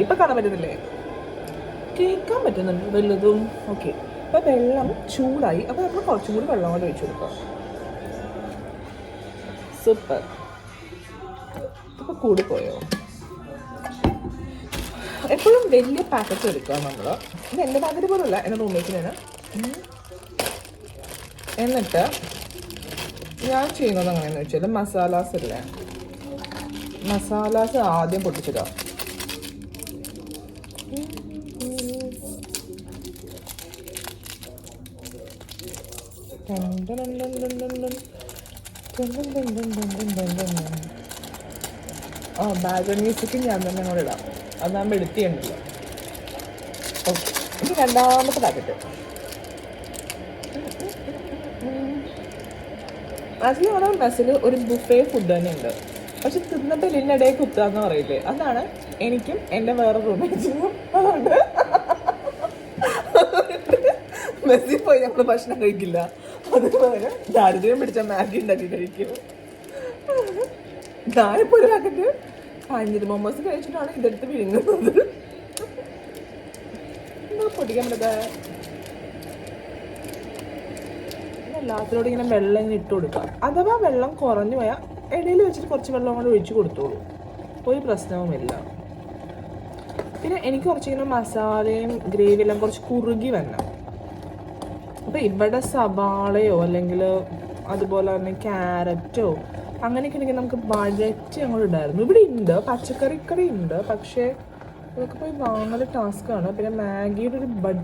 ഇപ്പം കാണാൻ പറ്റുന്നില്ലേ? കേൾക്കാൻ പറ്റുന്നുണ്ട് വല്ലതും. ഓക്കെ, അപ്പോൾ വെള്ളം ചൂടായി. അപ്പോൾ നമ്മൾ കുറച്ചും കൂടി വെള്ളം കൊണ്ട് ഒഴിച്ചു കൊടുക്കാം. സൂപ്പർ. ഇപ്പോൾ കൂടിപ്പോയോ? എപ്പോഴും വലിയ പാക്കറ്റ് എടുക്കുക നമ്മൾ. ഇത് എൻ്റെ പാക്കറ്റ് പോലല്ല, എൻ്റെ റൂംമേറ്റിനാണ്. എന്നിട്ട് ഞാൻ ചെയ്യുന്നത് എങ്ങനെയാണെന്ന് വെച്ചാൽ മസാലാസ് ഇല്ലേ, മസാലാസ് ആദ്യം പൊട്ടിച്ചിടുക. ബാക്ക്ഗ്രൗണ്ട് മ്യൂസിക്ക് ഞാൻ തന്നെ കൂടെ ഇടാം, അതാകുമ്പോൾ എടുത്തിട്ടുണ്ടല്ലോ. ഓക്കെ, ഇത് രണ്ടാമത്തെ പാക്കറ്റ്. ആക്ച്വലി നമ്മുടെ മെസ്സിൽ ഒരു ബുഫേ ഫുഡ് തന്നെ ഉണ്ട്. പക്ഷെ തിന്നിട്ട് ഇതിനിടയിൽ കുത്തുക എന്ന് പറയില്ലേ, അതാണ് എനിക്കും എൻ്റെ വേറെ റൂമേറ്റിനും. അതുകൊണ്ട് മെസ്സിൽ പോയി നമ്മൾ ഭക്ഷണം കഴിക്കില്ല, അതിന് പകരം ദാരിദ്ര്യം പിടിച്ച മാഗി ഉണ്ടാക്കി കഴിക്കും. ഞാനിപ്പോൾ ഒരു പാക്കറ്റ് പഞ്ഞിര് മൊമോസ് കഴിച്ചിട്ടാണ് ഇതെടുത്ത് വിഴുങ്ങുന്നത്. പൊടിക്കാൻ പറ്റത് എല്ലാത്തിനോടും ഇങ്ങനെ വെള്ളം ഇങ്ങനെ ഇട്ട് കൊടുക്കുക. അഥവാ വെള്ളം കുറഞ്ഞു പോയാൽ ഇടയിൽ വെച്ചിട്ട് കുറച്ച് വെള്ളം കൊണ്ട് ഒഴിച്ച് കൊടുത്തോളൂ, ഒരു പ്രശ്നവുമില്ല. പിന്നെ എനിക്ക് കുറച്ചിങ്ങനെ മസാലയും ഗ്രേവി എല്ലാം കുറച്ച് കുറുകി വരണം. അപ്പോൾ ഇവിടെ സവാളയോ അല്ലെങ്കിൽ അതുപോലെ തന്നെ ക്യാരറ്റോ അങ്ങനെയൊക്കെ ഉണ്ടെങ്കിൽ നമുക്ക് ബജറ്റ് അങ്ങോട്ട് ഇടായിരുന്നു. ഇവിടെ ഉണ്ട്, പച്ചക്കറി കറി ഉണ്ട്, പക്ഷേ അതൊക്കെ പോയി വാങ്ങൽ ടാസ്ക്കാണ്. പിന്നെ മാഗിയുടെ ഒരു ബഡ്ജറ്റ്